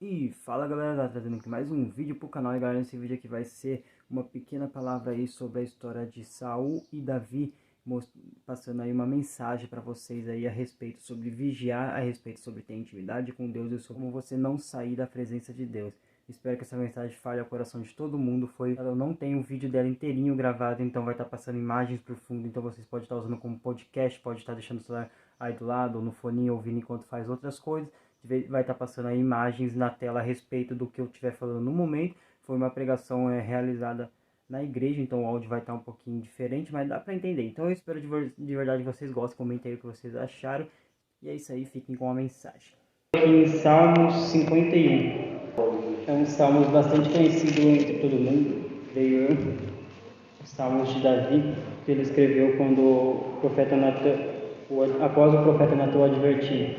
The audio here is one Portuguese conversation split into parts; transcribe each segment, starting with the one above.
E fala galera, tá trazendo aqui mais um vídeo pro canal. E galera, esse vídeo aqui vai ser uma pequena palavra aí sobre a história de Saul e Davi, passando aí uma mensagem para vocês aí a respeito sobre vigiar, a respeito sobre ter intimidade com Deus e sobre como você não sair da presença de Deus. Espero que essa mensagem fale ao coração de todo mundo. Eu não tenho o vídeo dela inteirinho gravado, então vai estar passando imagens por fundo, então vocês podem estar usando como podcast, pode estar deixando o celular aí do lado ou no foninho ouvindo enquanto faz outras coisas. Vai estar passando aí imagens na tela a respeito do que eu estiver falando no momento. Foi uma pregação realizada na igreja, então o áudio vai estar um pouquinho diferente, mas dá para entender. Então eu espero de verdade que vocês gostem, comentem aí o que vocês acharam. E é isso aí, fiquem com a mensagem. Aqui em Salmos 51. É um salmo bastante conhecido entre todo mundo, creio eu. Os Salmos de Davi, que ele escreveu quando o profeta Natan, após o profeta Natan advertir.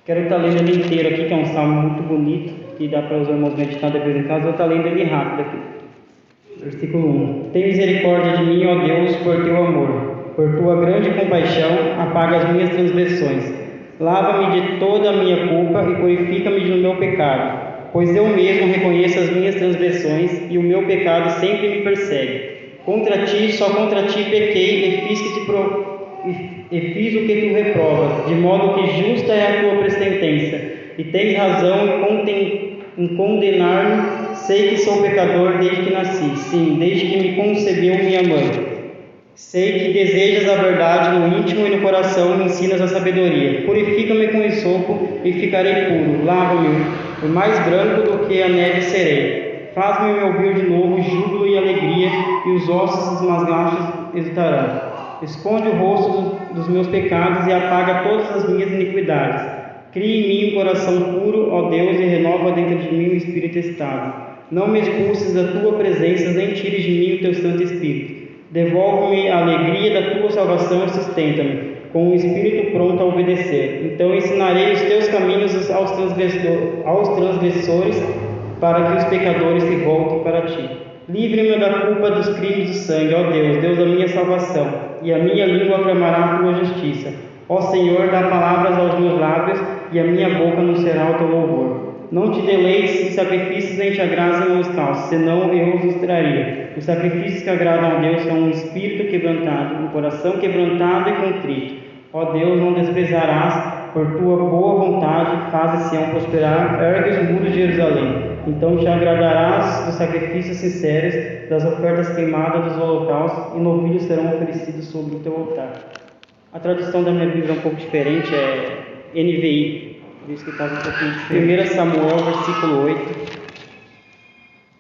Quero estar lendo ele inteiro aqui, que é um salmo muito bonito, que dá para os irmãos meditar depois em casa. Eu vou estar lendo ele rápido aqui. Versículo 1. Tem misericórdia de mim, ó Deus, por teu amor. Por tua grande compaixão, apaga as minhas transgressões. Lava-me de toda a minha culpa e purifica-me do meu pecado. Pois eu mesmo reconheço as minhas transgressões e o meu pecado sempre me persegue. Contra ti, só contra ti pequei e fiz o que tu reprovas, de modo que justa é a tua sentença, e tens razão em condenar-me. Sei que sou pecador desde que nasci, sim, desde que me concebeu minha mãe. Sei que desejas a verdade no íntimo e no coração, me ensinas a sabedoria. Purifica-me com esopo e ficarei puro. Lava-me, o mais branco do que a neve serei. Faz-me me ouvir de novo júbilo e alegria, e os ossos dos meus gachos exultarão. Esconde o rosto dos meus pecados e apaga todas as minhas iniquidades. Cria em mim um coração puro, ó Deus, e renova dentro de mim um espírito estável. Não me expulses da tua presença, nem tires de mim o teu Santo Espírito. Devolve-me a alegria da tua salvação e sustenta-me, com um espírito pronto a obedecer. Então ensinarei os teus caminhos aos transgressores, para que os pecadores se voltem para ti. Livre-me da culpa dos crimes do sangue, ó Deus, Deus da minha salvação, e a minha língua clamará a tua justiça. Ó Senhor, dá palavras aos meus lábios, e a minha boca anunciará o teu louvor. Não te deleites em sacrifícios, nem te agrades em holocaustos, senão eu os traria. Os sacrifícios que agradam a Deus são um espírito quebrantado, um coração quebrantado e contrito. Ó Deus, não desprezarás, por tua boa vontade, faz a Sião prosperar, ergue os muros de Jerusalém. Então te agradarás dos sacrifícios sinceros, das ofertas queimadas, dos holocaustos, e novilhos serão oferecidos sobre o teu altar. A tradução da minha Bíblia é um pouco diferente, é NVI, por isso que estava um pouquinho diferente. 1 Samuel, versículo 8,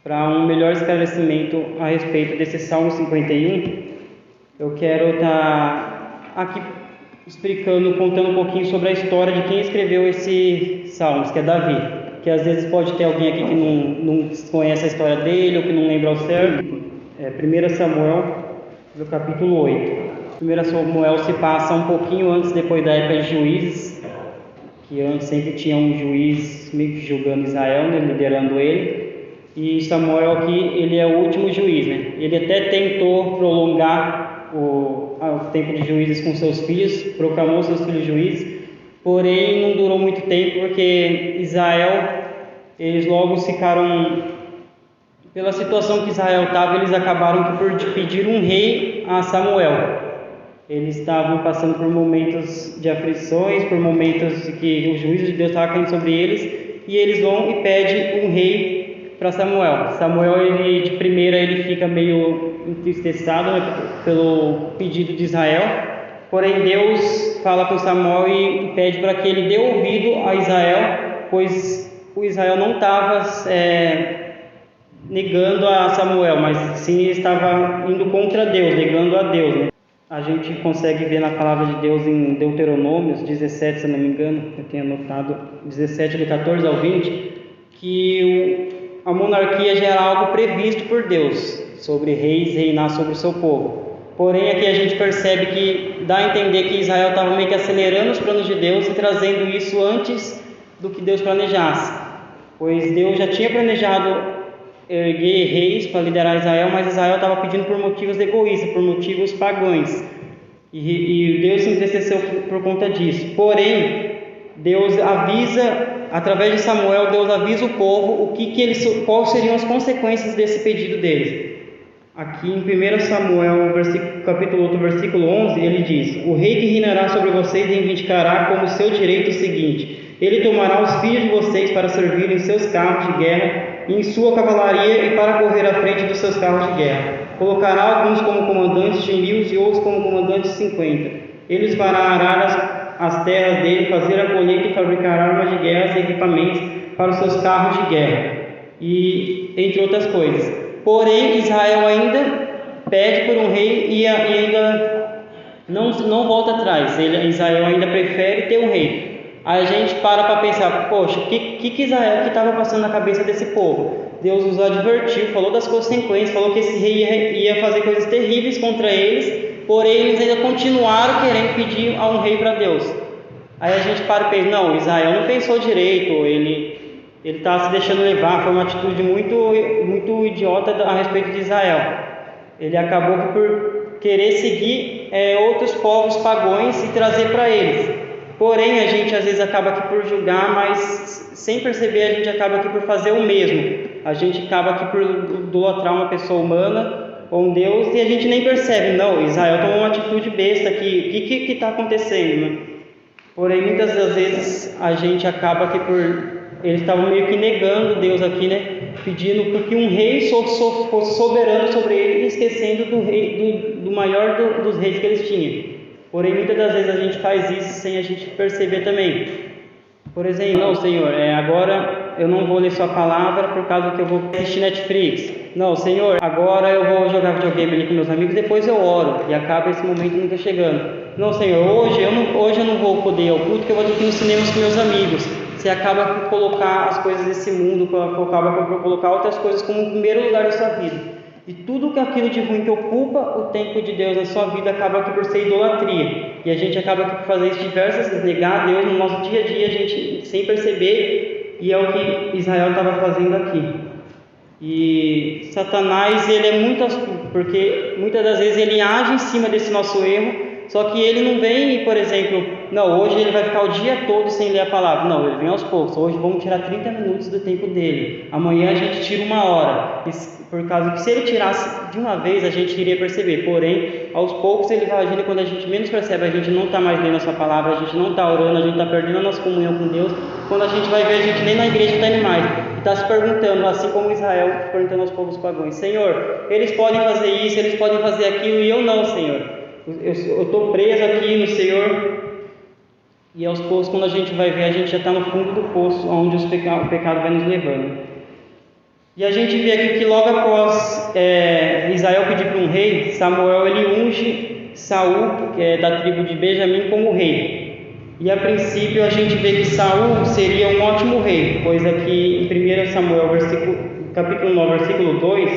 para um melhor esclarecimento a respeito desse Salmo 51, eu quero estar aqui explicando, contando um pouquinho sobre a história de quem escreveu esse Salmos, que é Davi. Que às vezes pode ter alguém aqui que não conhece a história dele ou que não lembra ao certo. 1 Samuel, no capítulo 8. 1 Samuel se passa um pouquinho antes, depois da época de juízes, que antes sempre tinha um juiz meio que julgando Israel, né, liderando ele. E Samuel aqui, ele é o último juiz, né? Ele até tentou prolongar o tempo de juízes com seus filhos, proclamou seus filhos juízes, porém não durou muito tempo, porque Israel, eles logo ficaram, pela situação que Israel estava, eles acabaram por pedir um rei a Samuel. Eles estavam passando por momentos de aflições, por momentos que o juízo de Deus estava caindo sobre eles, e eles vão e pedem um rei para Samuel. Samuel, ele, de primeira, ele fica meio entristecido, né, pelo pedido de Israel. Porém, Deus fala com Samuel e pede para que ele dê ouvido a Israel, pois o Israel não estava negando a Samuel, mas sim estava indo contra Deus, negando a Deus, né? A gente consegue ver na palavra de Deus em Deuteronômio 17, se não me engano, eu tenho anotado, 17 do 14 ao 20, que a monarquia já era algo previsto por Deus, sobre reis reinar sobre o seu povo. Porém, aqui a gente percebe que dá a entender que Israel estava meio que acelerando os planos de Deus e trazendo isso antes do que Deus planejasse. Pois Deus já tinha planejado erguer reis para liderar Israel, mas Israel estava pedindo por motivos egoístas, por motivos pagãos. E Deus se entristeceu por conta disso. Porém, Deus avisa através de Samuel, Deus avisa o povo quais seriam as consequências desse pedido deles. Aqui em 1 Samuel, capítulo 8, versículo 11, ele diz: o rei que reinará sobre vocês reivindicará como seu direito o seguinte: ele tomará os filhos de vocês para servir em seus carros de guerra e em sua cavalaria e para correr à frente dos seus carros de guerra. Colocará alguns como comandantes de 1000 e outros como comandantes de 50. Eles fará arar as terras dele, fazer a colheita e fabricar armas de guerra e equipamentos para os seus carros de guerra, e entre outras coisas. Porém, Israel ainda pede por um rei e ainda não volta atrás. Israel ainda prefere ter um rei. Aí a gente para pensar, poxa, o que Israel que estava passando na cabeça desse povo? Deus os advertiu, falou das consequências, falou que esse rei ia fazer coisas terríveis contra eles, porém eles ainda continuaram querendo pedir a um rei para Deus. Aí a gente para e pensa, não, Israel não pensou direito, ele está se deixando levar, foi uma atitude muito idiota a respeito de Israel. Ele acabou por querer seguir outros povos pagões e trazer para eles. Porém, a gente às vezes acaba aqui por julgar, mas sem perceber a gente acaba aqui por fazer o mesmo. A gente acaba aqui por idolatrar uma pessoa humana ou um Deus e a gente nem percebe. Não, Israel tomou uma atitude besta aqui, o que está acontecendo, né? Porém, muitas das vezes a gente acaba aqui por... Eles estavam meio que negando Deus aqui, né? Pedindo porque um rei fosse soberano sobre ele, esquecendo do maior dos reis que eles tinham. Porém, muitas das vezes a gente faz isso sem a gente perceber também. Por exemplo, não, Senhor, agora eu não vou ler sua palavra por causa que eu vou assistir Netflix. Não, Senhor, agora eu vou jogar videogame ali com meus amigos, depois eu oro. E acaba esse momento nunca chegando. Não, Senhor, hoje eu não vou poder ir ao culto, porque eu vou ter que ir no cinema com meus amigos. Você acaba por colocar as coisas desse mundo, acaba por colocar outras coisas como o primeiro lugar da sua vida. E tudo aquilo de ruim que ocupa o tempo de Deus na sua vida acaba aqui por ser idolatria. E a gente acaba aqui por fazer isso diversas vezes, negar a Deus no nosso dia a dia, a gente sem perceber, e é o que Israel estava fazendo aqui. E Satanás, ele é muito astuto, porque muitas das vezes ele age em cima desse nosso erro, só que ele não vem, por exemplo, não, hoje ele vai ficar o dia todo sem ler a palavra. Não, ele vem aos poucos. Hoje vamos tirar 30 minutos do tempo dele. Amanhã a gente tira 1 hora. Por causa que se ele tirasse de uma vez, a gente iria perceber. Porém, aos poucos ele vai agindo, quando a gente menos percebe, a gente não está mais lendo a sua palavra, a gente não está orando, a gente está perdendo a nossa comunhão com Deus. Quando a gente vai ver, a gente nem na igreja está indo mais. E está se perguntando, assim como Israel, perguntando aos povos pagãos: Senhor, eles podem fazer isso, eles podem fazer aquilo, e eu não, Senhor. Eu estou preso aqui no Senhor. E aos poucos, quando a gente vai ver, a gente já está no fundo do poço, onde o pecado vai nos levando. E a gente vê aqui que logo após Israel pedir para um rei, Samuel ele unge Saul, que é da tribo de Benjamim, como rei. E a princípio a gente vê que Saul seria um ótimo rei, pois aqui em 1 Samuel capítulo 9, versículo 2,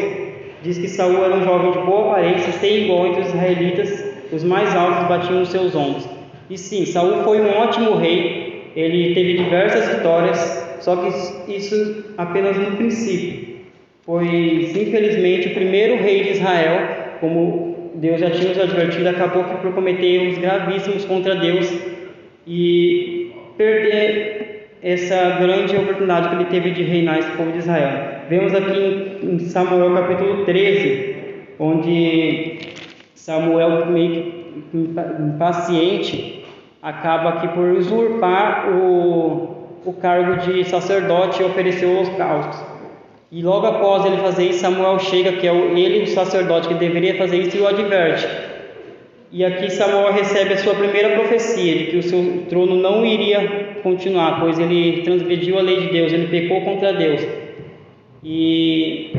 diz que Saul era um jovem de boa aparência, sem igual entre os israelitas, os mais altos batiam nos seus ombros. E sim, Saul foi um ótimo rei, ele teve diversas vitórias, só que isso apenas no princípio, pois infelizmente o primeiro rei de Israel, como Deus já tinha nos advertido, acabou por cometer erros gravíssimos contra Deus e perder essa grande oportunidade que ele teve de reinar esse povo de Israel. Vemos aqui em Samuel capítulo 13, onde Samuel, meio que impaciente, acaba aqui por usurpar o cargo de sacerdote e oferecer holocaustos. E logo após ele fazer isso, Samuel chega, que é ele, o sacerdote, que deveria fazer isso, e o adverte. E aqui Samuel recebe a sua primeira profecia, de que o seu trono não iria continuar, pois ele transgrediu a lei de Deus, ele pecou contra Deus. E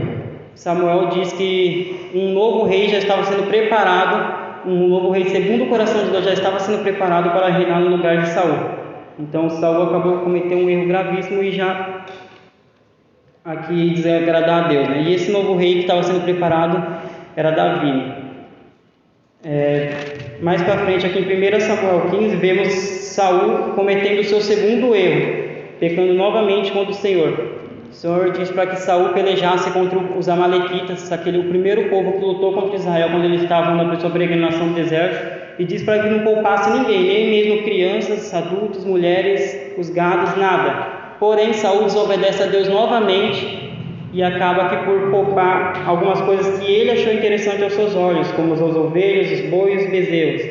Samuel diz que um novo rei já estava sendo preparado, um novo rei segundo o coração de Deus já estava sendo preparado para reinar no lugar de Saul. Então Saul acabou por cometer um erro gravíssimo e já aqui desagradar a Deus, né? E esse novo rei que estava sendo preparado era Davi. Mais para frente, aqui em 1 Samuel 15, vemos Saul cometendo o seu segundo erro, pecando novamente contra o Senhor. O Senhor diz para que Saul pelejasse contra os amalequitas, o primeiro povo que lutou contra Israel quando eles estavam na sua peregrinação no deserto, e diz para que não poupasse ninguém, nem mesmo crianças, adultos, mulheres, os gados, nada. porém Saul desobedece a Deus novamente e acaba aqui por poupar algumas coisas que ele achou interessante aos seus olhos, como as ovelhas, os bois e os bezerros,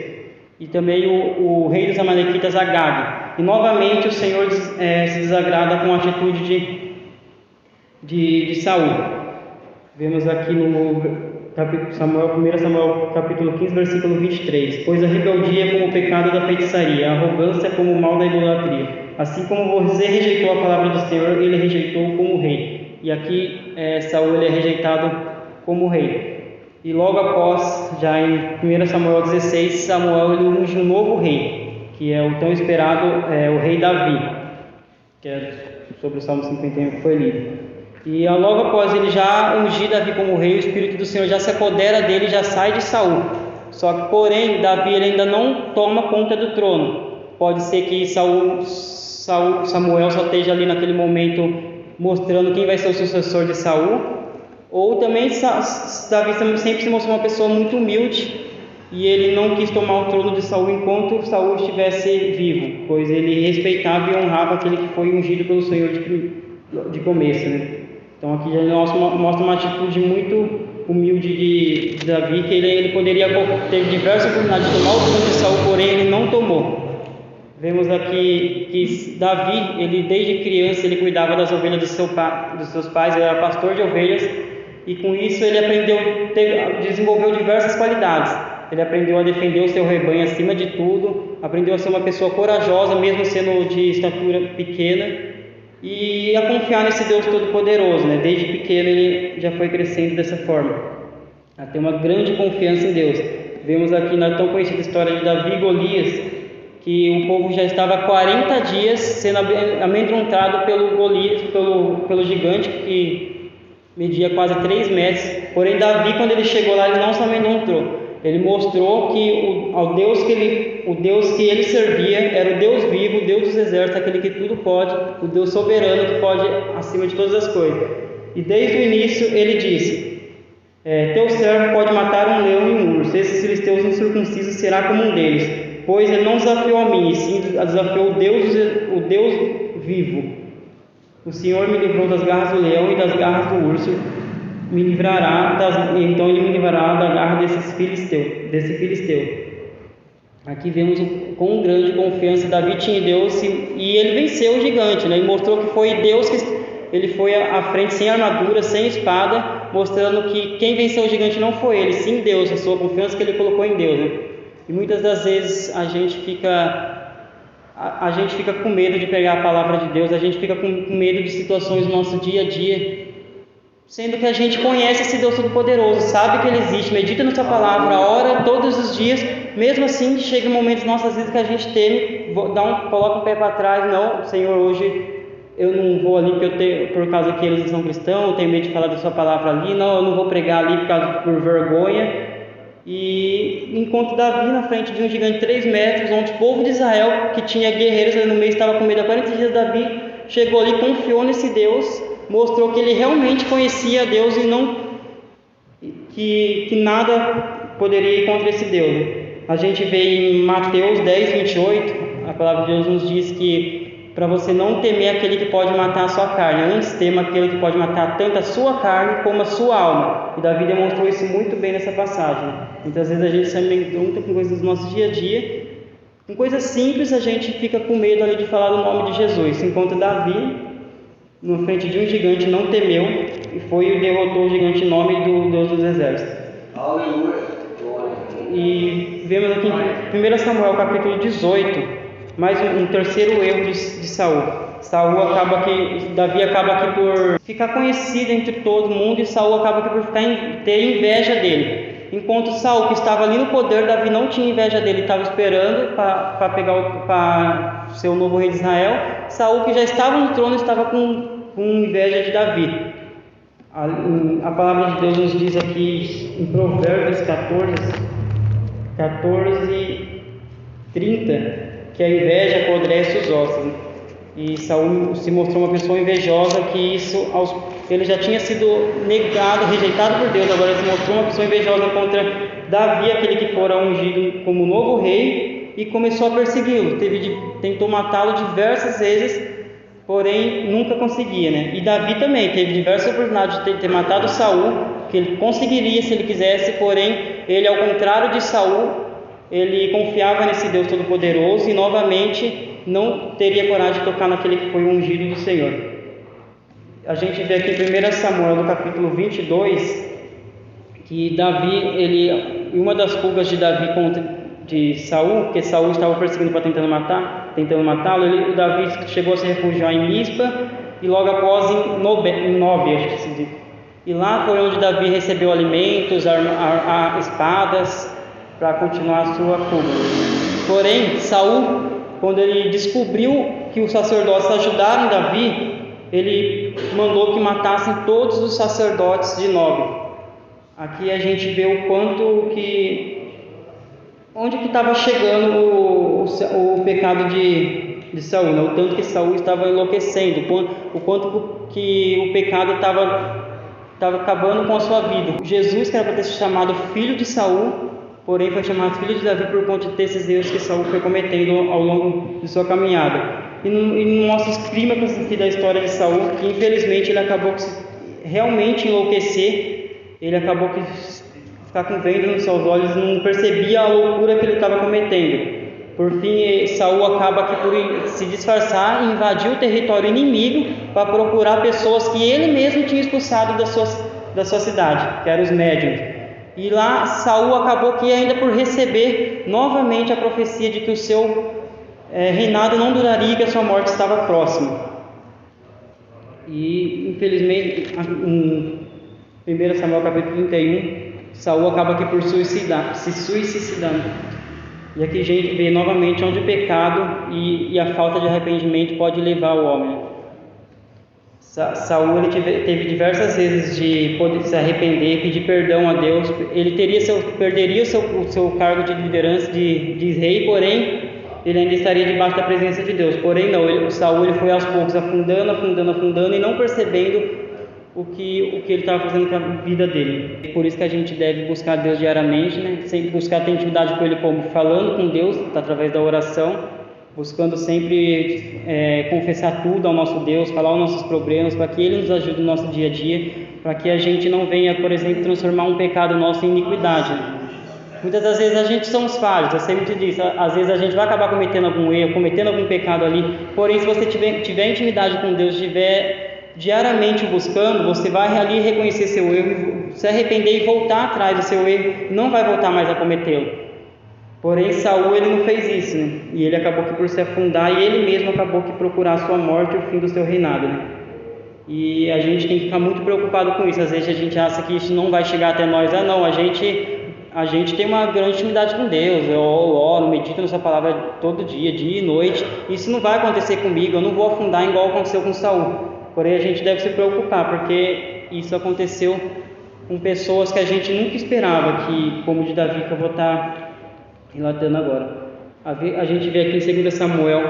e também o rei dos amalequitas, Agag. E novamente o Senhor se desagrada com a atitude de Saul. Vemos aqui no 1 Samuel capítulo 15, versículo 23: pois a rebeldia é como o pecado da feitiçaria, a arrogância é como o mal da idolatria. Assim como você rejeitou a palavra do Senhor, ele rejeitou como rei. E aqui Saul ele é rejeitado como rei. E logo após, já em 1 Samuel 16, Samuel ele unge um novo rei, que é o tão esperado o rei Davi, que é sobre o Salmo 51 que foi lido. E logo após ele já ungir Davi como rei, o Espírito do Senhor já se apodera dele, já sai de Saul. Só que, porém, Davi ele ainda não toma conta do trono. Pode ser que Samuel só esteja ali naquele momento mostrando quem vai ser o sucessor de Saul, ou também Davi sempre se mostrou uma pessoa muito humilde e ele não quis tomar o trono de Saul enquanto Saul estivesse vivo, pois ele respeitava e honrava aquele que foi ungido pelo Senhor de começo, né? Então aqui já mostra uma atitude muito humilde de Davi, que ele poderia ter diversas oportunidades de tomar o trono de Saul, porém ele não tomou. Vemos aqui que Davi, ele desde criança, ele cuidava das ovelhas dos seus pais, ele era pastor de ovelhas, e com isso ele desenvolveu diversas qualidades. Ele aprendeu a defender o seu rebanho acima de tudo, aprendeu a ser uma pessoa corajosa, mesmo sendo de estatura pequena, e a confiar nesse Deus Todo-Poderoso, né? Desde pequeno ele já foi crescendo dessa forma, a ter uma grande confiança em Deus. Vemos aqui na tão conhecida história de Davi e Golias, que o povo já estava há 40 dias sendo amedrontado pelo gigante, que media quase 3 metros. Porém, Davi, quando ele chegou lá, ele não se amedrontou. Ele mostrou que o Deus que ele servia era o Deus vivo, o Deus dos exércitos, aquele que tudo pode, o Deus soberano que pode acima de todas as coisas. E desde o início ele disse: teu servo pode matar um leão e um urso, esses filisteus incircuncisos será como um deles, pois ele não desafiou a mim, e sim desafiou o Deus vivo. O Senhor me livrou das garras do leão e das garras do urso, então ele me livrará da garra desse filisteu. Aqui vemos com grande confiança Davi tinha em Deus, e ele venceu o gigante, né? Ele mostrou que foi Deus que ele foi à frente sem armadura, sem espada, mostrando que quem venceu o gigante não foi ele, sim Deus, a sua confiança que ele colocou em Deus, né? E muitas das vezes a gente fica com medo de pegar a palavra de Deus, a gente fica com medo de situações no nosso dia a dia, sendo que a gente conhece esse Deus Todo-Poderoso, sabe que Ele existe, medita na sua palavra, ora todos os dias. Mesmo assim, chega momentos nas nossas vidas que a gente teme, coloca o pé para trás. Não, Senhor, hoje eu não vou ali por causa que eles são cristãos, eu tenho medo de falar da sua palavra ali, não, eu não vou pregar ali por vergonha. E enquanto Davi na frente de um gigante de 3 metros, onde o povo de Israel, que tinha guerreiros ali no meio, estava com medo há 40 dias, Davi chegou ali, confiou nesse Deus, mostrou que ele realmente conhecia Deus e que nada poderia ir contra esse Deus. A gente vê em Mateus 10, 28, a palavra de Deus nos diz que para você não temer aquele que pode matar a sua carne, antes tema aquele que pode matar tanto a sua carne como a sua alma. E Davi demonstrou isso muito bem nessa passagem. Muitas vezes a gente se amedronta com coisas do nosso dia a dia, com coisas simples a gente fica com medo ali de falar o nome de Jesus, enquanto Davi, na frente de um gigante, não temeu e foi e derrotou o gigante em nome do Deus dos exércitos. Aleluia. E vemos aqui em 1 Samuel capítulo 18 mais um terceiro erro de Saul. Davi acaba aqui por ficar conhecido entre todo mundo, e Saul acaba aqui por ter inveja dele. Enquanto Saul, que estava ali no poder, Davi não tinha inveja dele, estava esperando para ser o novo rei de Israel. Saul, que já estava no trono, estava com inveja de Davi. A palavra de Deus nos diz aqui em Provérbios 14:30, que a inveja apodrece os ossos. E Saul se mostrou uma pessoa invejosa, que ele já tinha sido negado, rejeitado por Deus. Agora ele se mostrou uma pessoa invejosa contra Davi, aquele que fora ungido como novo rei, e começou a persegui-lo. Tentou matá-lo diversas vezes, porém nunca conseguia, né? E Davi também teve diversas oportunidades de ter matado Saul, que ele conseguiria se ele quisesse, porém ele, ao contrário de Saul, ele confiava nesse Deus Todo-Poderoso e novamente não teria coragem de tocar naquele que foi o ungido do Senhor. A gente vê aqui em 1 Samuel, no capítulo 22, que Davi, em uma das fugas de Davi de Saul, porque Saul estava perseguindo para tentando matá-lo, o Davi chegou a se refugiar em Mispa e logo após em Nobe, acho que se diz. E lá foi onde Davi recebeu alimentos, espadas, para continuar a sua fuga. Porém, Saul, quando ele descobriu que os sacerdotes ajudaram Davi, ele mandou que matassem todos os sacerdotes de Nobe. Aqui a gente vê o quanto onde que estava chegando o pecado de Saul, né? O tanto que Saul estava enlouquecendo, o quanto que o pecado estava acabando com a sua vida. Jesus, que era para ter se chamado filho de Saul, porém foi chamado filho de Davi por conta de ter esses erros que Saul foi cometendo ao longo de sua caminhada. E não mostra os clímax da história de Saul, que infelizmente ele acabou por realmente enlouquecer. Ele acabou por ficar com venda nos seus olhos, não percebia a loucura que ele estava cometendo. Por fim, Saul acaba aqui por se disfarçar e invadir o território inimigo para procurar pessoas que ele mesmo tinha expulsado da sua cidade, que eram os médiuns. E lá Saul acabou que ainda por receber novamente a profecia de que o seu reinado não duraria e que a sua morte estava próxima. E infelizmente, em 1 Samuel capítulo 31, Saul acaba aqui por se suicidando. E aqui a gente vê novamente onde o pecado e a falta de arrependimento pode levar o homem. Saul ele teve diversas vezes de poder se arrepender, pedir perdão a Deus. Ele perderia o seu cargo de liderança de rei, porém ele ainda estaria debaixo da presença de Deus. Porém não, Saul ele foi aos poucos afundando e não percebendo o que ele estava fazendo com a vida dele. Por isso que a gente deve buscar Deus diariamente, né? Sempre buscar ter intimidade com Ele, como falando com Deus através da oração, buscando sempre confessar tudo ao nosso Deus, falar os nossos problemas, para que Ele nos ajude no nosso dia a dia, para que a gente não venha, por exemplo, transformar um pecado nosso em iniquidade. Muitas das vezes a gente somos falhos, eu sempre te disse, às vezes a gente vai acabar cometendo algum erro, cometendo algum pecado ali, porém se você tiver intimidade com Deus, estiver diariamente buscando, você vai ali reconhecer seu erro, se arrepender e voltar atrás do seu erro, não vai voltar mais a cometê-lo. Porém Saul ele não fez isso, né? E ele acabou que por se afundar e ele mesmo acabou que procurar a sua morte e o fim do seu reinado, né? E a gente tem que ficar muito preocupado com isso. Às vezes a gente acha que isso não vai chegar até nós. Não, a gente tem uma grande intimidade com Deus. Eu oro, medito na sua palavra todo dia e noite. Isso não vai acontecer comigo, eu não vou afundar igual aconteceu com Saul. Porém a gente deve se preocupar, porque isso aconteceu com pessoas que a gente nunca esperava, como de Davi, que eu vou estar relatando agora. A gente vê aqui em 2 Samuel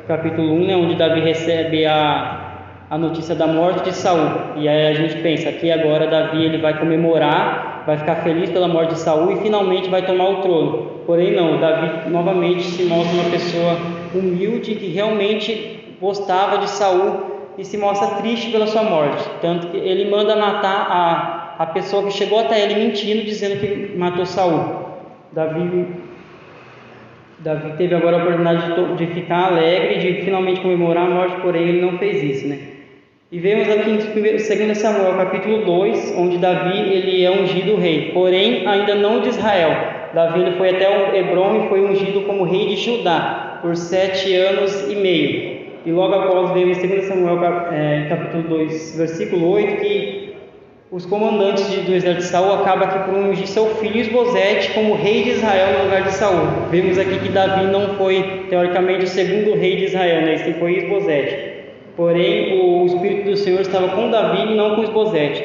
capítulo 1, né, onde Davi recebe a notícia da morte de Saul. E aí a gente pensa que agora Davi ele vai comemorar, vai ficar feliz pela morte de Saul e finalmente vai tomar o trono. Porém não, Davi novamente se mostra uma pessoa humilde que realmente gostava de Saul e se mostra triste pela sua morte, tanto que ele manda matar a pessoa que chegou até ele mentindo, dizendo que matou Saul. Davi teve agora a oportunidade de ficar alegre, de finalmente comemorar a morte, porém ele não fez isso, né? E vemos aqui em 2 Samuel capítulo 2, onde Davi ele é ungido rei, porém ainda não de Israel. Davi ele foi até Hebrom e foi ungido como rei de Judá por 7 anos e meio. E logo após vemos em 2 Samuel capítulo 2, versículo 8, que os comandantes do exército de Saul acabam aqui por ungir seu filho Esbozete como rei de Israel no lugar de Saul. Vemos aqui que Davi não foi, teoricamente, o segundo rei de Israel, né? Esse foi Esbozete. Porém, o Espírito do Senhor estava com Davi e não com Esbozete.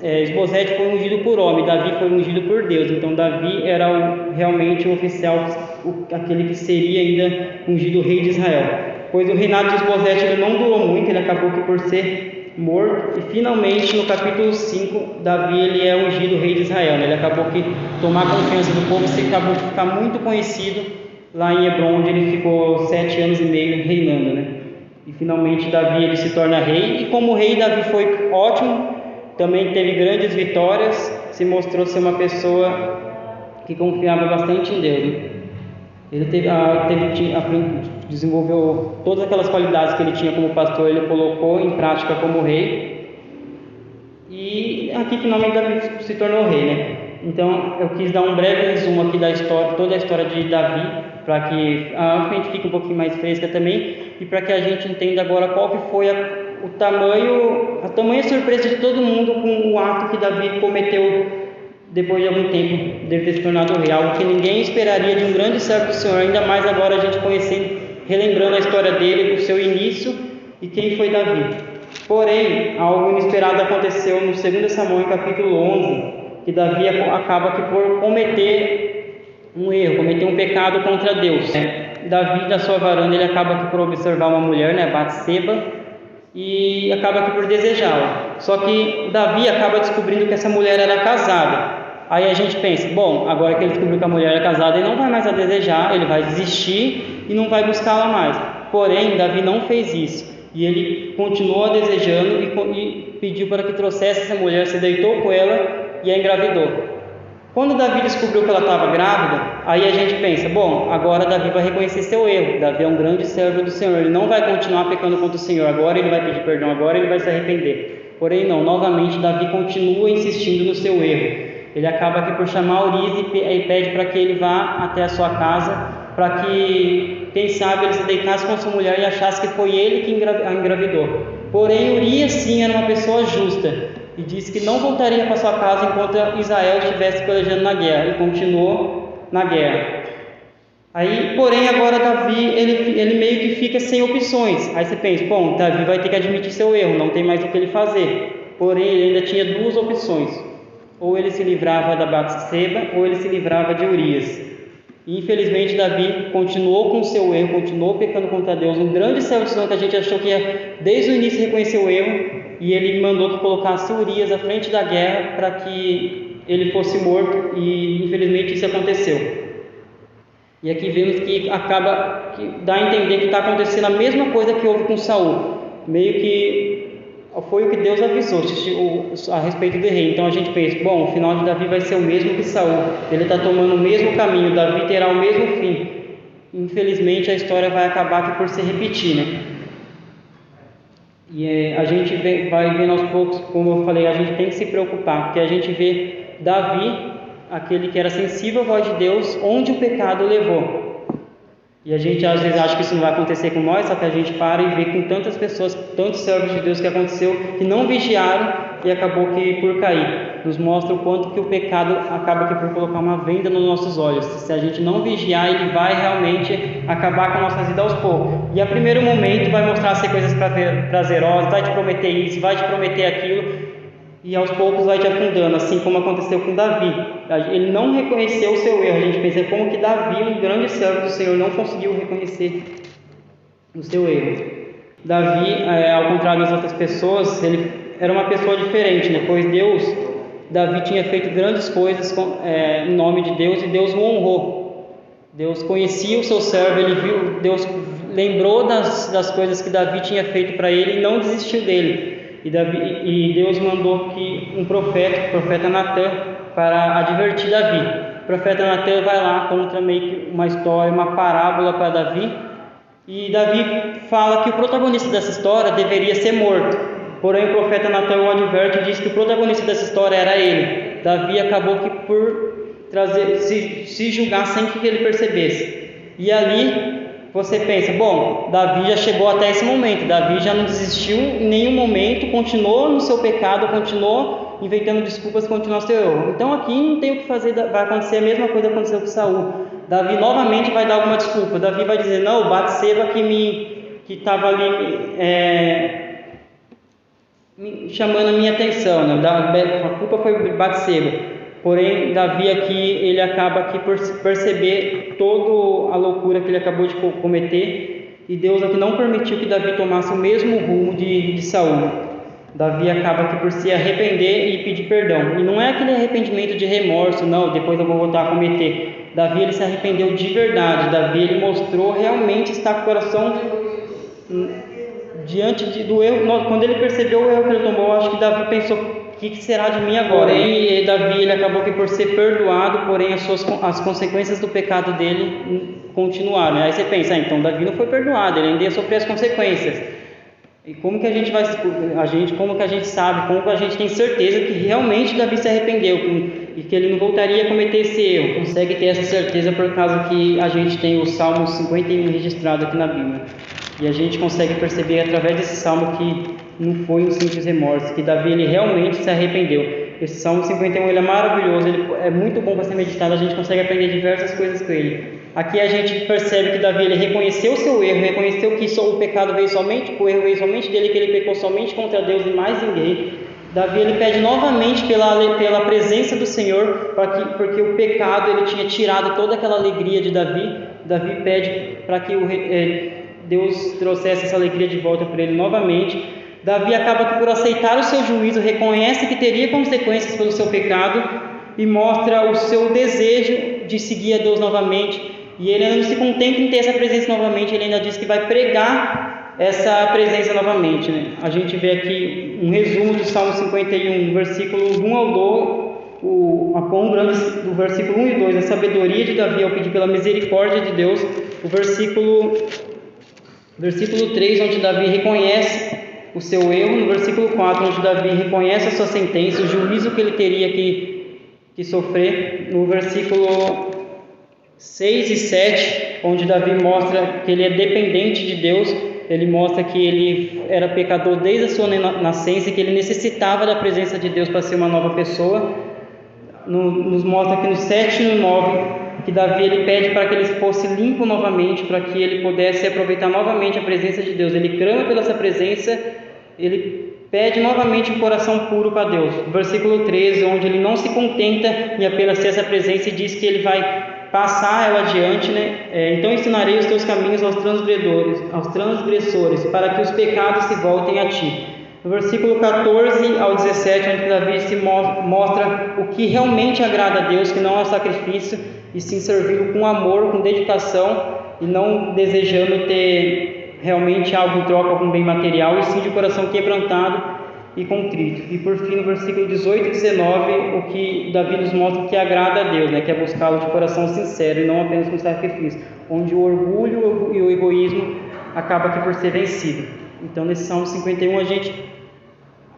Esbozete foi ungido por homem, Davi foi ungido por Deus. Então Davi era realmente o oficial, aquele que seria ainda ungido rei de Israel. Pois o reinado de Esbozete ele não durou muito, ele acabou por ser morto. E finalmente no capítulo 5, Davi ele é ungido rei de Israel, né? Ele acabou por tomar confiança do povo e acabou por ficar muito conhecido lá em Hebrom, onde ele ficou 7 anos e meio reinando, né? E finalmente Davi ele se torna rei, e como rei Davi foi ótimo, também teve grandes vitórias, se mostrou ser uma pessoa que confiava bastante em Deus, né? Ele desenvolveu todas aquelas qualidades que ele tinha como pastor, ele colocou em prática como rei, e aqui finalmente Davi se tornou rei, né? Então eu quis dar um breve resumo aqui da história, toda a história de Davi, para que a gente fique um pouquinho mais fresca também, e para que a gente entenda agora qual que foi a tamanha surpresa de todo mundo com o ato que Davi cometeu depois de algum tempo dele ter se tornado rei, algo que ninguém esperaria de um grande servo do Senhor, ainda mais agora a gente conhecendo, relembrando a história dele, do seu início e quem foi Davi. Porém, algo inesperado aconteceu no 2 Samuel, capítulo 11, que Davi acaba por cometer um erro, cometer um pecado contra Deus, né? Davi, da sua varanda, ele acaba por observar uma mulher, né, Batseba, e acaba por desejá-la. Só que Davi acaba descobrindo que essa mulher era casada. Aí a gente pensa, bom, agora que ele descobriu que a mulher era casada, ele não vai mais a desejar, ele vai desistir e não vai buscá-la mais. Porém, Davi não fez isso, e ele continuou a desejando e pediu para que trouxesse essa mulher, se deitou com ela e a engravidou. Quando Davi descobriu que ela estava grávida, aí a gente pensa, bom, agora Davi vai reconhecer seu erro. Davi é um grande servo do Senhor, ele não vai continuar pecando contra o Senhor, agora ele vai pedir perdão, agora ele vai se arrepender. Porém não, novamente Davi continua insistindo no seu erro. Ele acaba aqui por chamar Urias e pede para que ele vá até a sua casa, para que, quem sabe, ele se deitasse com sua mulher e achasse que foi ele que a engravidou. Porém, Urias sim era uma pessoa justa, e disse que não voltaria para sua casa enquanto Israel estivesse pelejando na guerra, e continuou na guerra. Aí, porém, agora Davi, ele meio que fica sem opções. Aí você pensa, bom, Davi vai ter que admitir seu erro, não tem mais o que ele fazer. Porém, ele ainda tinha duas opções: ou ele se livrava da Batseba, ou ele se livrava de Urias. E infelizmente Davi continuou com o seu erro, continuou pecando contra Deus, um grande servo que a gente achou que ia desde o início reconhecer o erro, e ele mandou que colocasse Urias à frente da guerra para que ele fosse morto, e infelizmente isso aconteceu. E aqui vemos que dá a entender que está acontecendo a mesma coisa que houve com Saul, meio que foi o que Deus avisou a respeito do rei. Então a gente pensa, bom, o final de Davi vai ser o mesmo que Saul, ele está tomando o mesmo caminho, Davi terá o mesmo fim. Infelizmente a história vai acabar aqui por se repetir, né? E a gente vai vendo aos poucos, como eu falei, a gente tem que se preocupar, porque a gente vê Davi, aquele que era sensível à voz de Deus, onde o pecado levou. E a gente às vezes acha que isso não vai acontecer com nós, só que a gente para e vê com tantas pessoas, tantos servos de Deus que aconteceu, que não vigiaram e acabou que por cair. Nos mostra o quanto que o pecado acaba que por colocar uma venda nos nossos olhos. Se a gente não vigiar, ele vai realmente acabar com a nossa vida aos poucos. E a primeiro momento vai mostrar ser coisas prazerosas, vai te prometer isso, vai te prometer aquilo, e aos poucos vai te afundando, assim como aconteceu com Davi. Ele não reconheceu o seu erro. A gente pensa como que Davi, um grande servo do Senhor, não conseguiu reconhecer o seu erro. Davi, ao contrário das outras pessoas, ele era uma pessoa diferente, né? Pois Davi tinha feito grandes coisas em nome de Deus, e Deus o honrou. Deus conhecia o seu servo, ele viu, Deus lembrou das coisas que Davi tinha feito para ele e não desistiu dele. E Deus mandou que o profeta Natã, para advertir Davi. O profeta Natã vai lá, conta meio que uma história, uma parábola para Davi, e Davi fala que o protagonista dessa história deveria ser morto. Porém, o profeta Natã o adverte e diz que o protagonista dessa história era ele. Davi acabou que por se julgar sem que ele percebesse. E ali você pensa, bom, Davi já chegou até esse momento, Davi já não desistiu em nenhum momento, continuou no seu pecado, continuou inventando desculpas, continuou no seu erro. Então aqui não tem o que fazer, vai acontecer a mesma coisa que aconteceu com Saul. Davi novamente vai dar alguma desculpa, Davi vai dizer, não, Batseba que estava ali chamando a minha atenção, né? A culpa foi Batseba. Porém, Davi aqui, ele acaba aqui por perceber toda a loucura que ele acabou de cometer, e Deus aqui não permitiu que Davi tomasse o mesmo rumo de Saul. Davi acaba aqui por se arrepender e pedir perdão. E não é aquele arrependimento de remorso, não, depois eu vou voltar a cometer. Davi, ele se arrependeu de verdade. Davi, ele mostrou realmente estar com o coração do erro, quando ele percebeu o erro que ele tomou, acho que Davi pensou: o que será de mim agora? Porém, Davi, ele acabou que por ser perdoado, porém as consequências do pecado dele continuaram. Aí você pensa: então Davi não foi perdoado, ele ainda ia sofrer as consequências. E como que a gente como que a gente sabe, como que a gente tem certeza que realmente Davi se arrependeu e que ele não voltaria a cometer esse erro? Consegue ter essa certeza por causa que a gente tem o Salmo 51 registrado aqui na Bíblia. E a gente consegue perceber através desse salmo que não foi um simples remorso, que Davi ele realmente se arrependeu. Esse Salmo 51 ele é maravilhoso, ele é muito bom para ser meditado, a gente consegue aprender diversas coisas com ele. Aqui a gente percebe que Davi ele reconheceu o seu erro, reconheceu que o pecado veio somente, o erro veio somente dele, que ele pecou somente contra Deus e mais ninguém. Davi ele pede novamente pela presença do Senhor, porque o pecado ele tinha tirado toda aquela alegria de Davi. Davi pede para que Deus trouxesse essa alegria de volta para ele novamente. Davi acaba por aceitar o seu juízo, reconhece que teria consequências pelo seu pecado e mostra o seu desejo de seguir a Deus novamente. E ele ainda não se contenta em ter essa presença novamente, ele ainda diz que vai pregar essa presença novamente, né? A gente vê aqui um resumo do Salmo 51, versículo 1 ao 2, a quão grande do versículo 1 e 2, a sabedoria de Davi ao pedir pela misericórdia de Deus, o versículo 3, onde Davi reconhece o seu erro, no versículo 4, onde Davi reconhece a sua sentença, o juízo que ele teria que sofrer, no versículo 6 e 7, onde Davi mostra que ele é dependente de Deus, ele mostra que ele era pecador desde a sua nascença e que ele necessitava da presença de Deus para ser uma nova pessoa. Nos mostra aqui no 7 e no 9 que Davi ele pede para que ele fosse limpo novamente, para que ele pudesse aproveitar novamente a presença de Deus. Ele clama pela essa presença, ele pede novamente um coração puro para Deus. Versículo 13, onde ele não se contenta em apenas ter essa presença e diz que ele vai passar ela adiante, né? Então ensinarei os teus caminhos aos transgressores, para que os pecados se voltem a ti. No versículo 14 ao 17, onde Davi se mostra o que realmente agrada a Deus, que não é o sacrifício, e sim servi-lo com amor, com dedicação, e não desejando ter realmente algo em troca, algum bem material, e sim de coração quebrantado e contrito. E por fim, no versículo 18 e 19, o que Davi nos mostra que agrada a Deus, né? Que é buscá-lo de coração sincero e não apenas com sacrifício, onde o orgulho e o egoísmo acaba aqui por ser vencido. Então nesse Salmo 51 a gente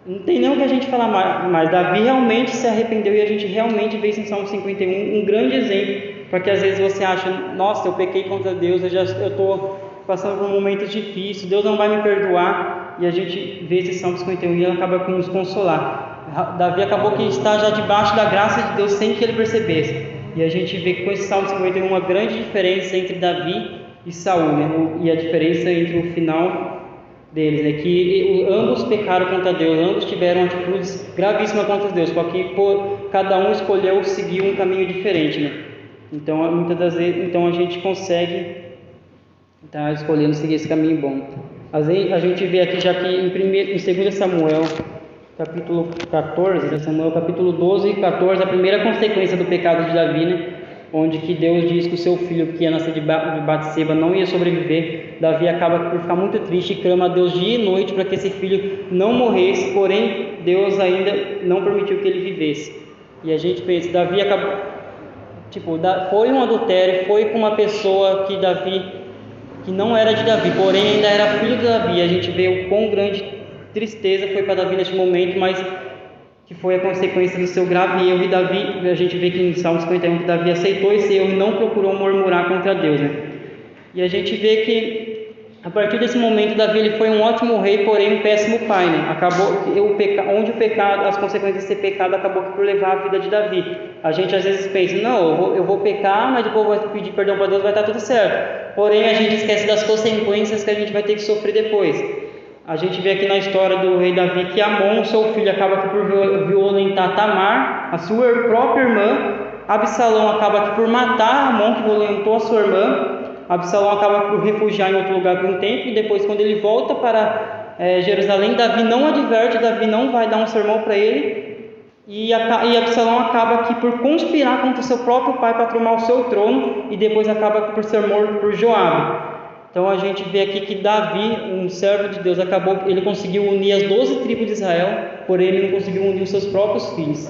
não tem nem o que a gente falar mais. Davi realmente se arrependeu e a gente realmente vê em Salmo 51 um grande exemplo, porque às vezes você acha: nossa, eu pequei contra Deus, eu estou passando por momentos difíceis, Deus não vai me perdoar. E a gente vê esse Salmo 51 e ele acaba por nos consolar. Davi acabou que está já debaixo da graça de Deus sem que ele percebesse. E a gente vê com esse Salmo 51 uma grande diferença entre Davi e Saul, né? E a diferença entre o final deles, né? Que ambos pecaram contra Deus, ambos tiveram atitudes gravíssimas contra Deus, só que cada um escolheu seguir um caminho diferente, né? Então muitas das vezes a gente consegue estar escolhendo seguir esse caminho bom. A gente vê aqui já que em 2 Samuel capítulo 14, Samuel capítulo 12 e 14, a primeira consequência do pecado de Davi, né? Onde que Deus diz que o seu filho que ia nascer de Batseba não ia sobreviver. Davi acaba por ficar muito triste e clama a Deus dia e noite para que esse filho não morresse, porém Deus ainda não permitiu que ele vivesse. E a gente pensa, Davi acabou, foi um adultério, foi com uma pessoa que não era de Davi, porém ainda era filho de Davi. A gente vê o quão grande tristeza foi para Davi neste momento, mas que foi a consequência do seu grave erro. E Davi, a gente vê que em Salmo 51 que Davi aceitou esse erro e não procurou murmurar contra Deus, né? E a gente vê que a partir desse momento Davi ele foi um ótimo rei, porém um péssimo pai, né? Onde o pecado, as consequências desse pecado acabou por levar a vida de Davi. A gente às vezes pensa: não, eu vou pecar, mas depois vou pedir perdão para Deus, vai estar tudo certo. Porém a gente esquece das consequências que a gente vai ter que sofrer depois. A gente vê aqui na história do rei Davi que Amon, seu filho, acaba aqui por violentar Tamar, a sua própria irmã. Absalão acaba aqui por matar Amon, que violentou a sua irmã. Absalão acaba por refugiar em outro lugar por um tempo, e depois, quando ele volta para Jerusalém, Davi não adverte, Davi não vai dar um sermão para ele, e Absalão acaba aqui por conspirar contra o seu próprio pai para tomar o seu trono, e depois acaba por ser morto por Joabe. Então a gente vê aqui que Davi, um servo de Deus, ele conseguiu unir as 12 tribos de Israel, porém ele não conseguiu unir os seus próprios filhos.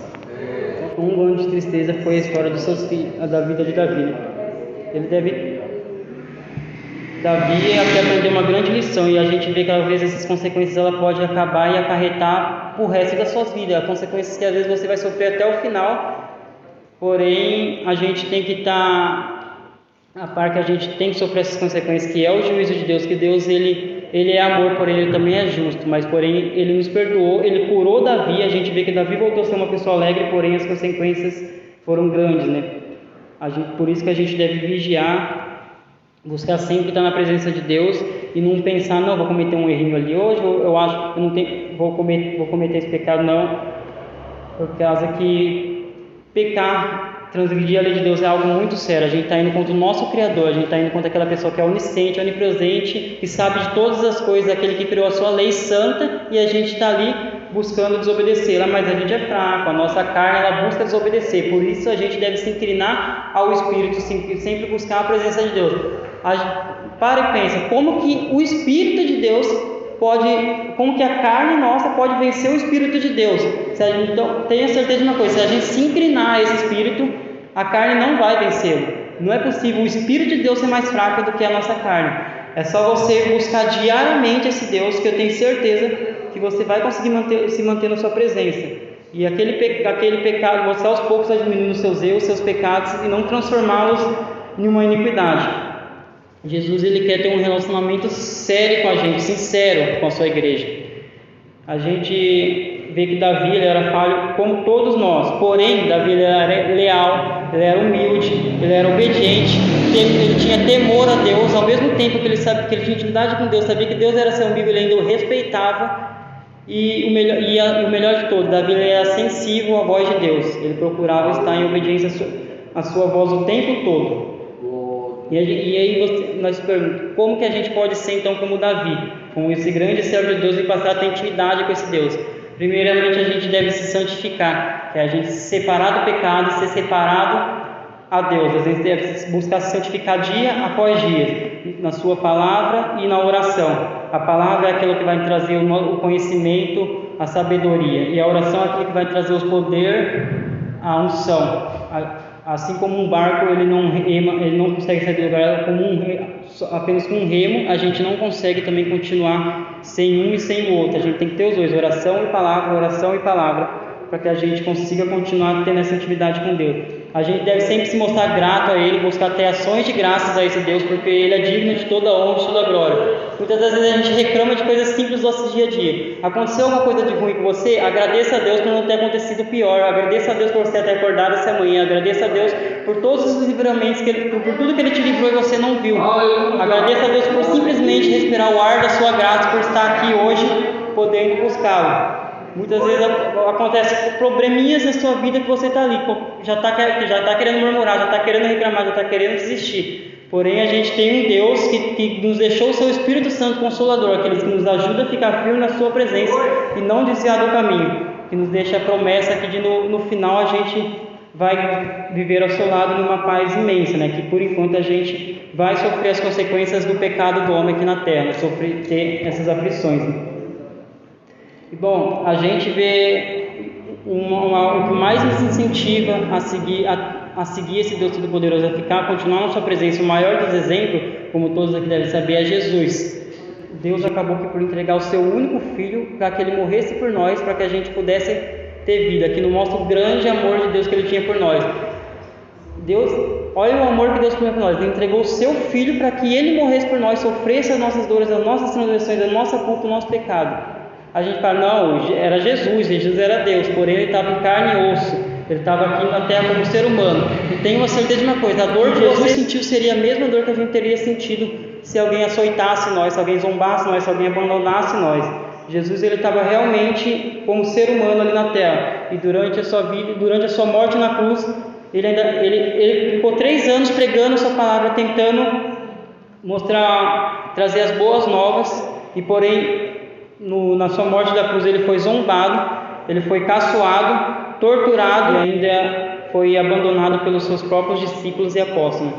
Um ano de tristeza foi a história dos seus filhos, da vida de Davi, né? Davi aqui aprendeu uma grande lição, e a gente vê que às vezes essas consequências ela pode acabar e acarretar o resto das suas vidas, consequências que às vezes você vai sofrer até o final, porém a gente tem que estar a par que a gente tem que sofrer essas consequências, que é o juízo de Deus, que Deus ele é amor, porém ele também é justo, mas porém ele nos perdoou, ele curou Davi, a gente vê que Davi voltou a ser uma pessoa alegre, porém as consequências foram grandes, né? Por isso que a gente deve vigiar, buscar sempre estar na presença de Deus e não pensar, não, vou cometer um errinho ali hoje, eu acho que eu não tenho, vou cometer esse pecado, não, por causa que pecar, transgredir a lei de Deus é algo muito sério. A gente está indo contra o nosso Criador, a gente está indo contra aquela pessoa que é onisciente, onipresente, que sabe de todas as coisas, aquele que criou a sua lei santa, e a gente está ali buscando desobedecê-la, mas a gente é fraco, a nossa carne ela busca desobedecer, por isso a gente deve se inclinar ao Espírito, sempre buscar a presença de Deus. Para e pensa, como que o Espírito de Deus como que a carne nossa pode vencer o Espírito de Deus? Então, tenha certeza de uma coisa, se a gente se inclinar a esse Espírito, a carne não vai vencê-lo. Não é possível o Espírito de Deus ser mais fraco do que a nossa carne. É só você buscar diariamente esse Deus, que eu tenho certeza que você vai conseguir se manter na sua presença. E aquele pecado, você aos poucos vai diminuindo os seus erros, seus pecados, e não transformá-los em uma iniquidade. Jesus ele quer ter um relacionamento sério com a gente, sincero com a sua igreja. A gente vê que Davi ele era falho como todos nós, porém Davi ele era leal, ele era humilde, ele era obediente, ele tinha temor a Deus, ao mesmo tempo que ele sabia que ele tinha intimidade com Deus, sabia que Deus era seu amigo, ele ainda o respeitava. E o melhor de tudo, Davi ele era sensível à voz de Deus, ele procurava estar em obediência à sua voz o tempo todo. E aí nós perguntamos, como que a gente pode ser então como Davi, como esse grande servo de Deus, e passar a ter intimidade com esse Deus? Primeiramente a gente deve se santificar, que é a gente se separar do pecado, ser separado a Deus. A gente deve buscar se santificar dia após dia, na sua palavra e na oração. A palavra é aquilo que vai trazer o conhecimento, a sabedoria, e a oração é aquilo que vai trazer o poder, a unção. Assim como um barco ele não consegue sair do lugar apenas com um remo, a gente não consegue também continuar sem um e sem o outro. A gente tem que ter os dois, oração e palavra, para que a gente consiga continuar tendo essa intimidade com Deus. A gente deve sempre se mostrar grato a Ele, buscar ter ações de graças a esse Deus, porque Ele é digno de toda honra e toda glória. Muitas das vezes a gente reclama de coisas simples do nosso dia a dia. Aconteceu alguma coisa de ruim com você? Agradeça a Deus por não ter acontecido pior. Agradeça a Deus por você ter acordado essa manhã. Agradeça a Deus por todos os livramentos, por tudo que Ele te livrou e você não viu. Agradeça a Deus por simplesmente respirar o ar da sua graça, por estar aqui hoje podendo buscá-lo. Muitas vezes acontecem probleminhas na sua vida que você está ali, já está querendo murmurar, já está querendo reclamar, já está querendo desistir. Porém, a gente tem um Deus que nos deixou o seu Espírito Santo Consolador, aquele que nos ajuda a ficar firme na sua presença e não desviar do caminho, que nos deixa a promessa que no final a gente vai viver ao seu lado numa paz imensa, né? Que por enquanto a gente vai sofrer as consequências do pecado do homem aqui na terra, ter essas aflições. E bom, a gente vê o que mais nos incentiva a seguir esse Deus Todo-Poderoso, continuar na sua presença. O maior dos exemplos, como todos aqui devem saber, é Jesus. Deus acabou por entregar o seu único filho para que ele morresse por nós, para que a gente pudesse ter vida, que nos mostra o grande amor de Deus que ele tinha por nós. Olha o amor que Deus tinha por nós. Ele entregou o seu filho para que ele morresse por nós, sofresse as nossas dores, as nossas transgressões, a nossa culpa, o nosso pecado. A gente fala, não, era Jesus era Deus, porém ele estava em carne e osso, ele estava aqui na terra como ser humano. E tenho uma certeza de uma coisa, a dor que Jesus sentiu seria a mesma dor que a gente teria sentido se alguém açoitasse nós, se alguém zombasse nós, se alguém abandonasse nós. Jesus ele estava realmente como ser humano ali na terra, e durante a sua vida, durante a sua morte na cruz, ele ficou 3 anos pregando a sua palavra, tentando trazer as boas novas, e porém na sua morte da cruz ele foi zombado, ele foi caçoado, torturado e ainda foi abandonado pelos seus próprios discípulos e apóstolos.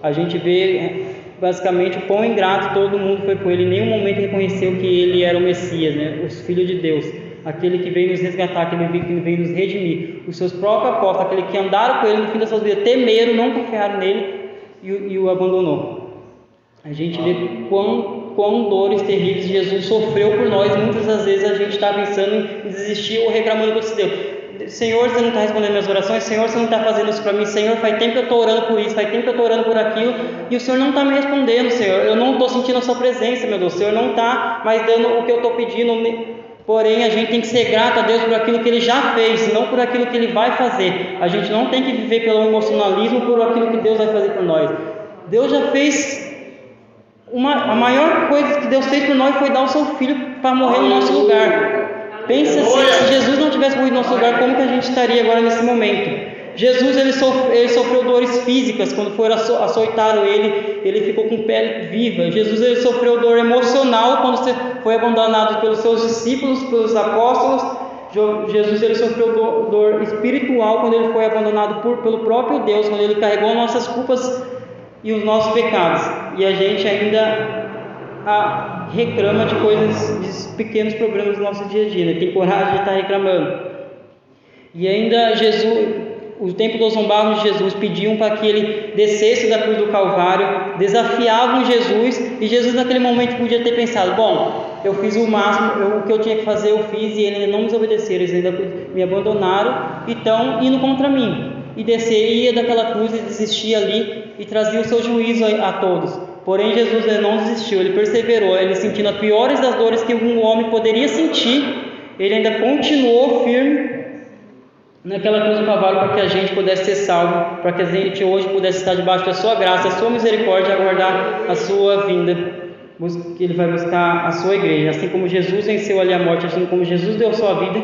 A gente vê basicamente o pão ingrato, todo mundo foi com ele, em nenhum momento reconheceu que ele era o Messias, né? O Filho de Deus, aquele que veio nos resgatar, aquele que veio nos redimir. Os seus próprios apóstolos, aquele que andaram com ele no fim das suas vidas, temeram, não confiaram nele e o abandonou. A gente vê quão dores terríveis Jesus sofreu por nós. Muitas das vezes a gente está pensando em desistir ou reclamando contra Deus. Senhor, você não está respondendo minhas orações. Senhor, você não está fazendo isso para mim. Senhor, faz tempo que eu estou orando por isso, faz tempo que eu estou orando por aquilo, e o Senhor não está me respondendo, Senhor. Eu não estou sentindo a sua presença, meu Deus. O Senhor não está mais dando o que eu estou pedindo. Porém, a gente tem que ser grato a Deus por aquilo que Ele já fez, não por aquilo que Ele vai fazer. A gente não tem que viver pelo emocionalismo, por aquilo que Deus vai fazer por nós. Deus já fez... A maior coisa que Deus fez por nós foi dar o seu Filho para morrer no nosso lugar. Pensa assim, se Jesus não tivesse morrido no nosso lugar, como que a gente estaria agora nesse momento? Jesus ele sofreu dores físicas quando açoitaram ele ficou com pele viva. Jesus ele sofreu dor emocional quando foi abandonado pelos seus discípulos, pelos apóstolos. Jesus ele sofreu dor espiritual quando ele foi abandonado pelo próprio Deus, quando ele carregou nossas culpas e os nossos pecados. E a gente ainda reclama de coisas, de pequenos problemas do nosso dia a dia, né? Tem coragem de estar reclamando. E ainda o templo dos zombavam de Jesus, pediam para que ele descesse da cruz do Calvário, desafiavam Jesus, e Jesus naquele momento podia ter pensado: bom, eu fiz o máximo, o que eu tinha que fazer eu fiz, e eles ainda não me obedeceram, eles ainda me abandonaram, e estão indo contra mim. E ia daquela cruz e desistia ali, e trazia o seu juízo a todos. Porém, Jesus não desistiu, ele perseverou, ele sentindo as piores das dores que um homem poderia sentir, ele ainda continuou firme naquela cruz do Calvário para que a gente pudesse ser salvo, para que a gente hoje pudesse estar debaixo da sua graça, da sua misericórdia, aguardar a sua vinda, que ele vai buscar a sua igreja. Assim como Jesus venceu ali a morte, assim como Jesus deu sua vida,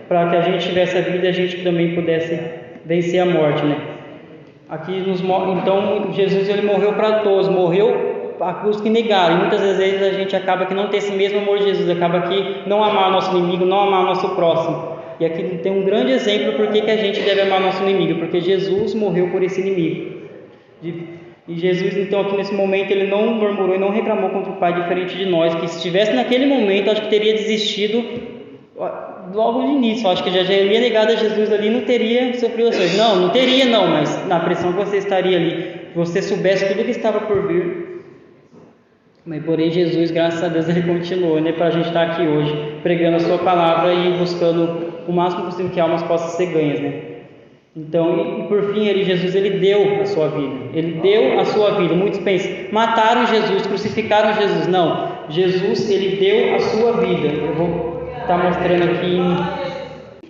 para que a gente tivesse a vida e a gente também pudesse vencer a morte, né? Então Jesus ele morreu para todos, morreu para os que negaram, e muitas vezes a gente acaba que não tem esse mesmo amor de Jesus, acaba que não amar o nosso inimigo, não amar o nosso próximo. E aqui tem um grande exemplo por que a gente deve amar nosso inimigo, porque Jesus morreu por esse inimigo. E Jesus, então, aqui nesse momento, ele não murmurou e não reclamou contra o Pai, diferente de nós, que se estivesse naquele momento, acho que teria desistido logo de início. Acho que já teria negado a Jesus ali, não teria sofrido ações. Não teria não, mas na pressão que você estaria ali, se você soubesse tudo que estava por vir. Mas porém Jesus, graças a Deus, ele continuou, né, para a gente estar aqui hoje, pregando a sua palavra e buscando o máximo possível que almas possam ser ganhas, né? Então, e por fim, Jesus ele deu a sua vida. Ele deu a sua vida. Muitos pensam, mataram Jesus, crucificaram Jesus. Não, Jesus ele deu a sua vida. Eu vou estar mostrando aqui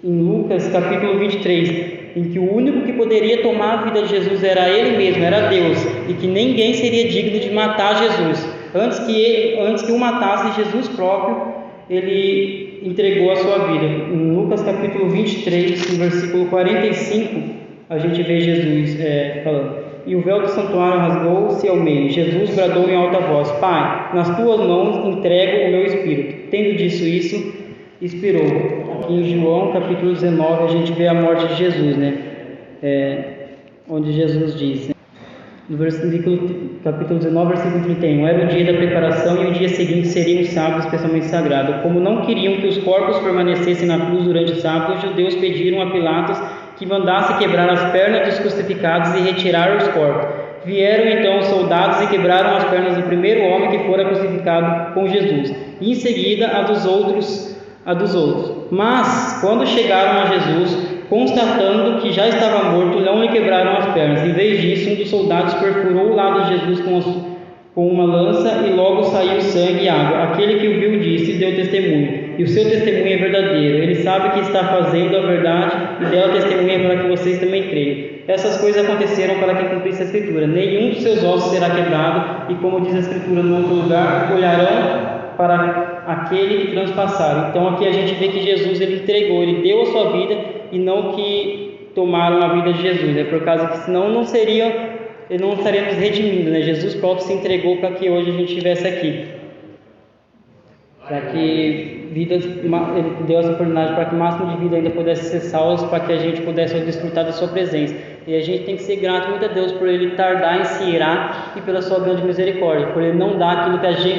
em Lucas capítulo 23, em que o único que poderia tomar a vida de Jesus era Ele mesmo, era Deus, e que ninguém seria digno de matar Jesus. Antes que o matasse, Jesus próprio, ele entregou a sua vida. Em Lucas capítulo 23, no versículo 45, a gente vê Jesus falando: e o véu do santuário rasgou-se ao meio. Jesus bradou em alta voz: Pai, nas tuas mãos entrego o meu espírito. Tendo dito isso, expirou. Aqui em João capítulo 19 a gente vê a morte de Jesus, né? Onde Jesus diz, no capítulo 19, versículo 31, era o dia da preparação e o dia seguinte seria um sábado especialmente sagrado. Como não queriam que os corpos permanecessem na cruz durante o sábado, os judeus pediram a Pilatos que mandasse quebrar as pernas dos crucificados e retirar os corpos. Vieram então os soldados e quebraram as pernas do primeiro homem que fora crucificado com Jesus, e em seguida a dos outros. Mas, quando chegaram a Jesus, constatando que já estava morto, não lhe quebraram as pernas. Em vez disso, um dos soldados perfurou o lado de Jesus com uma lança, e logo saiu sangue e água. Aquele que o viu disse e deu testemunho, e o seu testemunho é verdadeiro. Ele sabe que está fazendo a verdade, e dela testemunha para que vocês também creiam. Essas coisas aconteceram para que cumprisse a Escritura: nenhum dos seus ossos será quebrado. E como diz a Escritura no outro lugar, olharão para aquele que transpassaram. Então aqui a gente vê que Jesus ele entregou, ele deu a sua vida, e não que tomaram a vida de Jesus, né? Por causa que senão não estaríamos redimindo, né? Jesus próprio se entregou para que hoje a gente estivesse aqui, para que ele deu essa oportunidade para que o máximo de vida ainda pudesse ser salvos, para que a gente pudesse desfrutar da sua presença. E a gente tem que ser grato muito a Deus por Ele tardar em se irar e pela sua grande misericórdia, por Ele não dar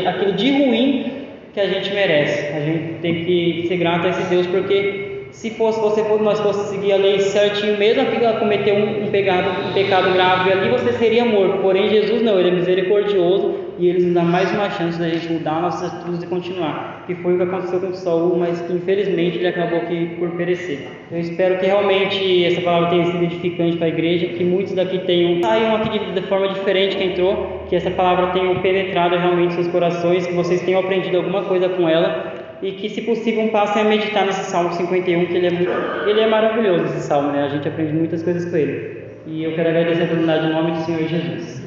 aquilo de ruim que a gente merece. A gente tem que ser grato a esse Deus, porque se nós fosse seguir a lei certinho, mesmo a cometer um pecado grave ali, você seria morto. Porém, Jesus não, Ele é misericordioso e Ele nos dá mais uma chance da gente mudar nossas atitudes e continuar. Que foi o que aconteceu com Saul, mas que infelizmente ele acabou por perecer. Eu espero que realmente essa palavra tenha sido edificante para a igreja, que muitos daqui saiam aqui de forma diferente que entrou, que essa palavra tenha penetrado realmente seus corações, que vocês tenham aprendido alguma coisa com ela. E que, se possível, passem a meditar nesse Salmo 51, que ele é maravilhoso, esse Salmo, né? A gente aprende muitas coisas com ele. E eu quero agradecer a oportunidade em nome do Senhor Jesus.